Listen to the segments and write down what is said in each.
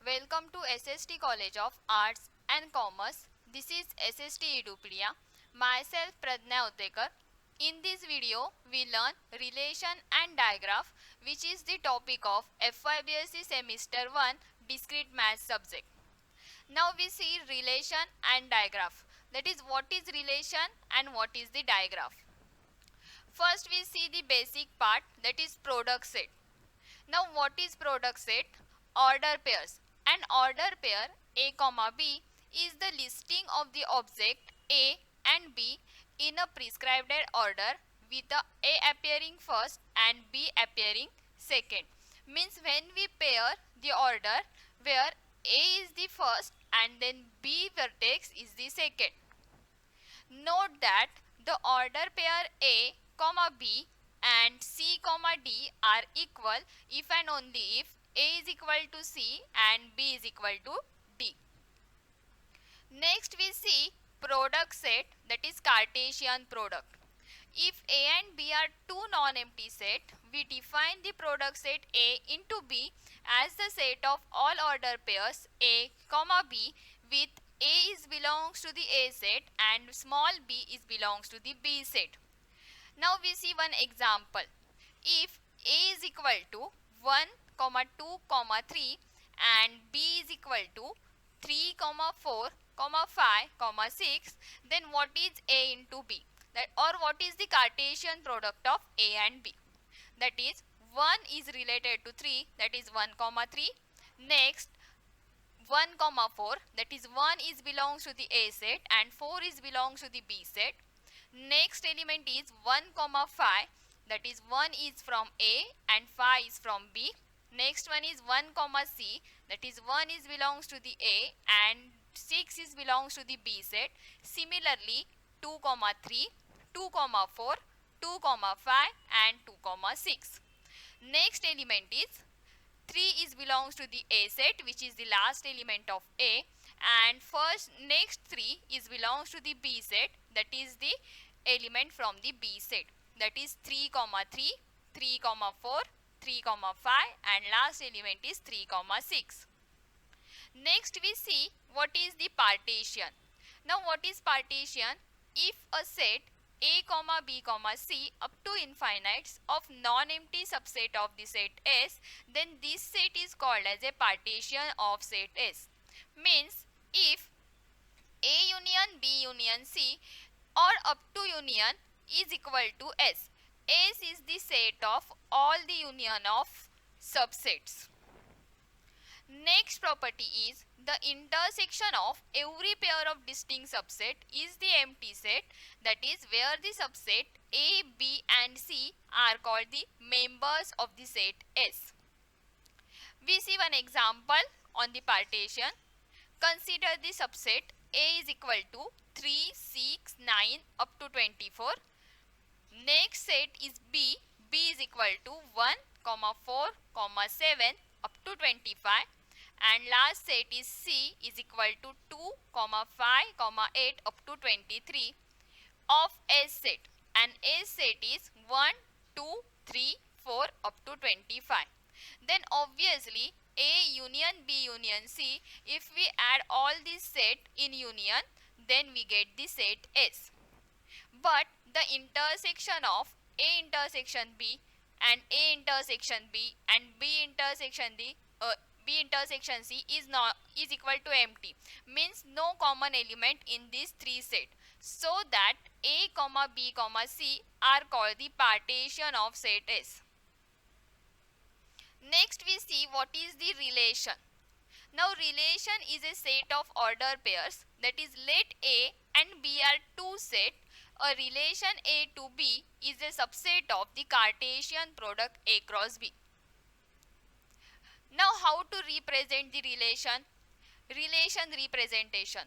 Welcome to SST College of Arts and Commerce. This is SST Edupedia. Myself Pradnya Uttekar. In this video, we learn relation and digraph, which is the topic of FYBSc Semester 1 Discrete Math subject. Now we see relation and digraph. That is, what is relation and what is the digraph. First we see the basic part, that is product set. Now what is product set? Order pairs. An order pair A, B is the listing of the object A and B in a prescribed order with the A appearing first and B appearing second. Means when we pair the order where A is the first and then B vertex is the second. Note that the order pair A, B and C, D are equal if and only if A is equal to C and B is equal to D. Next we see product set, that is Cartesian product. If A and B are two non-empty sets, we define the product set A into B as the set of all order pairs A, B with A is belongs to the A set and small b is belongs to the B set. Now we see one example. If A is equal to 1, 2, 3 and B is equal to 3, 4, 5, 6, then what is A into B? What is the Cartesian product of A and B? That is 1 is related to 3, that is 1, 3. Next 1, 4, that is 1 is belongs to the A set and 4 is belongs to the B set. Next element is 1, 5, that is 1 is from A and 5 is from B. Next one is 1, C, that is 1 is belongs to the A and 6 is belongs to the B set. Similarly 2, 3, 2, 4, 2, 5 and 2, 6. Next element is 3 is belongs to the A set, which is the last element of A, and next 3 is belongs to the B set, that is the element from the B set, that is 3, 3, 3, 4, 3, 5 and last element is 3, 6. Next we see what is the partition. Now what is partition? If a set A, B, C up to infinites of non-empty subset of the set S, then this set is called as a partition of set S. Means if A union B union C or up to union is equal to S, S is the set of all the union of subsets. Next property is the intersection of every pair of distinct subset is the empty set, that is where the subset A, B and C are called the members of the set S. We see one example on the partition. Consider the subset A is equal to 3, 6, 9 up to 24. Next set is B, B is equal to 1, 4, 7 up to 25. And last set is C is equal to 2, 5, 8 up to 23 of S set, and S set is 1, 2, 3, 4 up to 25. Then obviously A union B union C, if we add all these set in union, then we get the set S. But the intersection of A intersection B and A intersection B and B intersection C is equal to empty, means no common element in these three set, so that A, B, C are called the partition of set S. Next we see what is the relation. Now relation is a set of order pairs, that is let A and B are two set. A relation A to B is a subset of the Cartesian product A cross B. Now how to represent the relation? Relation representation.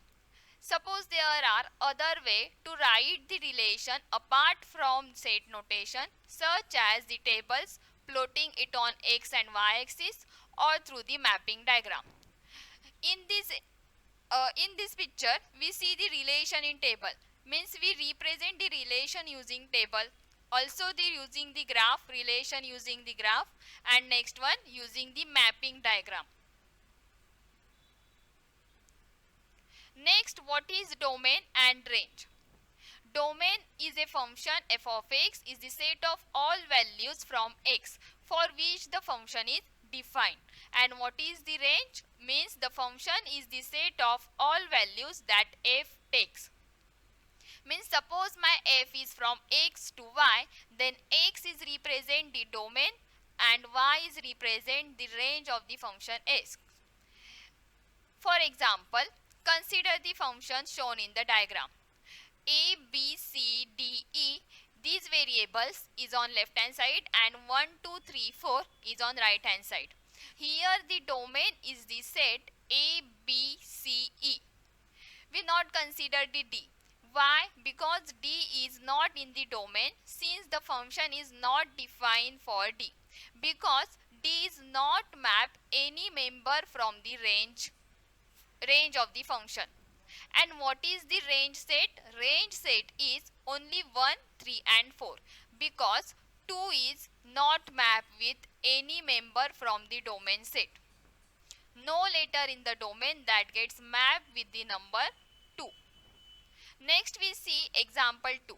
Suppose there are other way to write the relation apart from set notation, such as the tables, plotting it on x and y axis or through the mapping diagram. In this picture we see the relation in table, means we represent the relation using table. Also using the graph, relation using the graph, and next one using the mapping diagram. Next, what is domain and range? Domain is a function f of x is the set of all values from x for which the function is defined. And what is the range? Means the function is the set of all values that f takes. Means suppose my f is from x to y, then x is represent the domain and y is represent the range of the function s. For example, consider the functions shown in the diagram. A, B, C, D, E, these variables is on left hand side and 1, 2, 3, 4 is on right hand side. Here the domain is the set A, B, C, E. We not consider the D. Why? Because D is not in the domain since the function is not defined for D. Because D is not map any member from the range of the function. And what is the range set? Range set is only 1, 3 and 4 because 2 is not mapped with any member from the domain set. No letter in the domain that gets mapped with the number 2. Next we see example 2.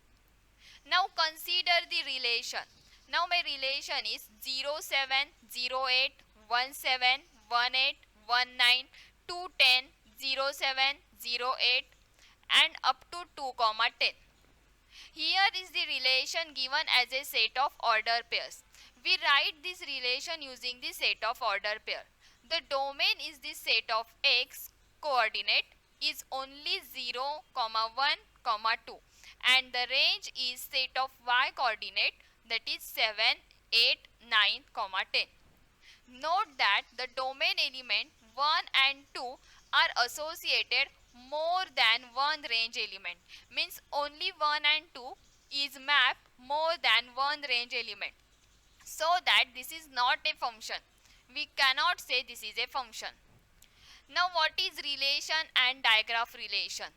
Now consider the relation. Now my relation is 0, 7, 0, 8, 1, 7, 1, 8, 1, 9, 2, 10, 0, 7, 0, 8 and up to 2, 10. Here is the relation given as a set of order pairs. We write this relation using the set of order pair. The domain is the set of x coordinate is only 0, 1, 2 and the range is set of y coordinate that is 7, 8, 9, 10. Note that the domain element 1 and 2 are associated more than one range element. Means only 1 and 2 is mapped more than one range element. So that this is not a function. We cannot say this is a function. Now what is relation and digraph relation?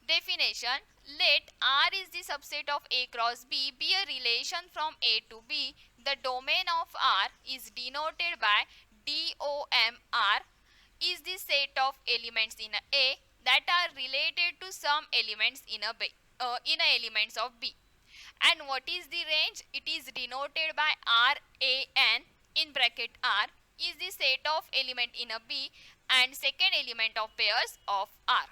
Definition: let R is the subset of A cross B be a relation from A to B. The domain of R is denoted by DOMR is the set of elements in A that are related to some elements in elements of B. And what is the range? It is denoted by RAN in bracket R is the set of element in a B and second element of pairs of R.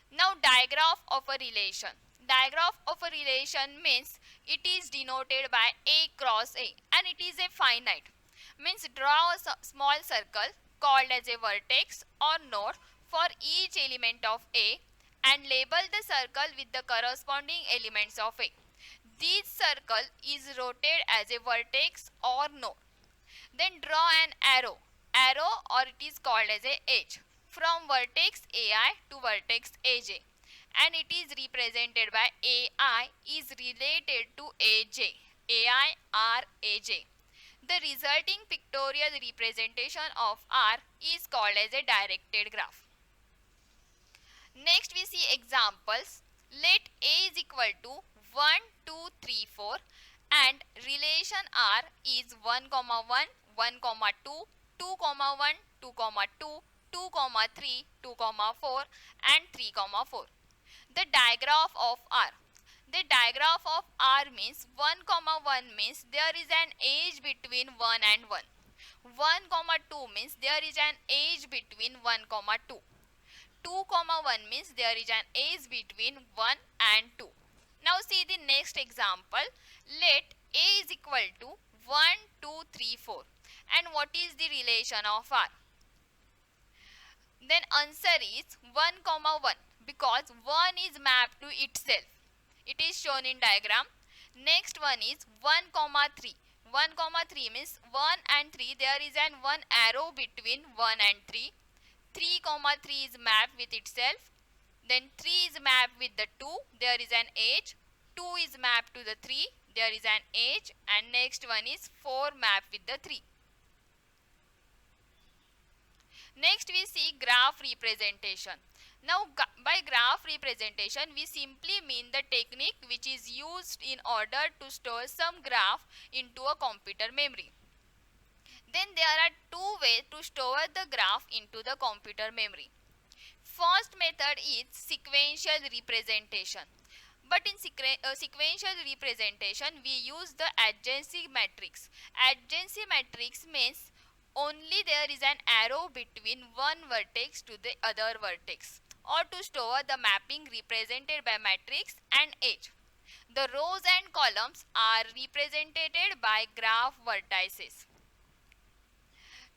Now digraph of a relation. Digraph of a relation means it is denoted by A cross A and it is a finite. Means draw a small circle called as a vertex or node for each element of A and label the circle with the corresponding elements of A. This circle is rotated as a vertex or node. Then draw an arrow or it is called as a edge from vertex AI to vertex AJ and it is represented by AI is related to AJ, AI, R, AJ. The resulting pictorial representation of R is called as a directed graph. Next we see examples. Let A is equal to 1, 2, 3, 4 and relation R is 1, 1, 1, 2, 2, 1, 2, 2, 2, 3, 2, 4 and 3, 4. The digraph of R. The digraph of R means 1, 1 means there is an edge between 1 and 1. 1, 2 means there is an edge between 1, 2. 2, 1 means there is an edge between 1 and 2. Now see the next example. Let A is equal to 1, 2, 3, 4. And what is the relation of R? Then answer is 1, 1 because 1 is mapped to itself. It is shown in diagram. Next one is 1, 3. 1, 3 means 1 and 3. There is an one arrow between 1 and 3. 3, 3 is mapped with itself. Then 3 is mapped with the 2. There is an edge. 2 is mapped to the 3. There is an edge. And next one is 4 mapped with the 3. Next we see graph representation. Now by graph representation we simply mean the technique which is used in order to store some graph into a computer memory. Then there are two ways to store the graph into the computer memory. First method is sequential representation. But in sequential representation, we use the adjacency matrix. Adjacency matrix means only there is an arrow between one vertex to the other vertex, or to store the mapping represented by matrix and edge. The rows and columns are represented by graph vertices.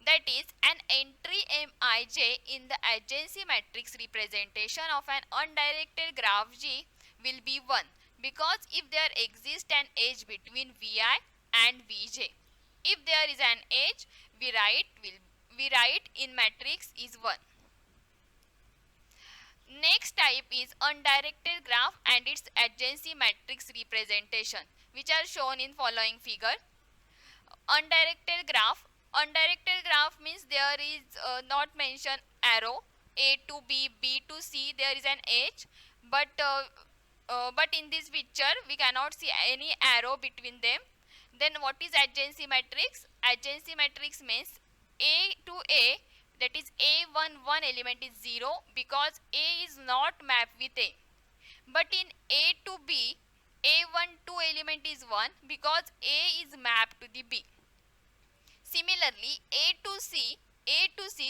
That is, an entry Mij in the adjacency matrix representation of an undirected graph G will be 1, because if there exists an edge between Vi and Vj. If there is an edge, we write in matrix is 1. Next type is undirected graph and its adjacency matrix representation, which are shown in following figure. Undirected graph means there is not mentioned arrow a to b, b to c, there is an edge, but in this picture we cannot see any arrow between them. Then what is adjacency matrix? Adjacency matrix means a to a, that is one element is 0 because a is not mapped with a, but in a to b, two element is 1 because a is mapped to the b. Similarly, A to C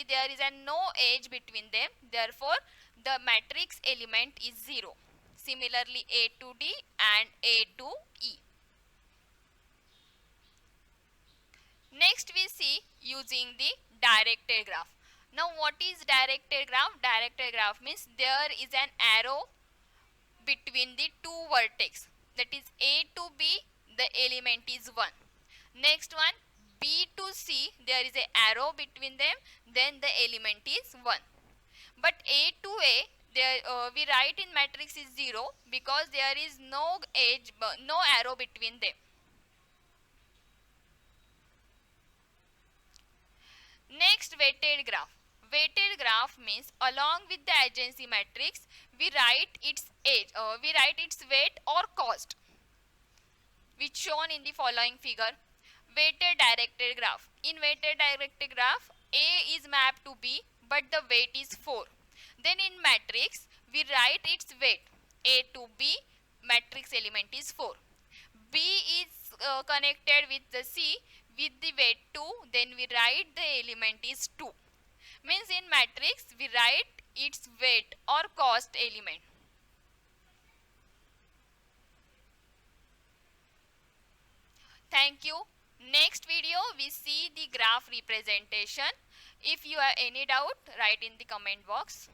there is a no edge between them, therefore the matrix element is 0. Similarly, A to D and A to E. Next we see using the directed graph. Now what is directed graph? Directed graph means there is an arrow between the two vertex, that is A to B, the element is 1. Next one, B to C, there is an arrow between them, then the element is 1. But A to A, there we write in matrix is 0 because there is no edge, no arrow between them. Next, weighted graph. Weighted graph means along with the adjacency matrix, we write its edge, we write its weight or cost, which shown in the following figure. Weighted directed graph. In weighted directed graph, A is mapped to B, but the weight is 4. Then in matrix, we write its weight. A to B, matrix element is 4. B is connected with the C with the weight 2, then we write the element is 2. Means in matrix, we write its weight or cost element. Thank you. Next video we see the graph representation. If you have any doubt, write in the comment box.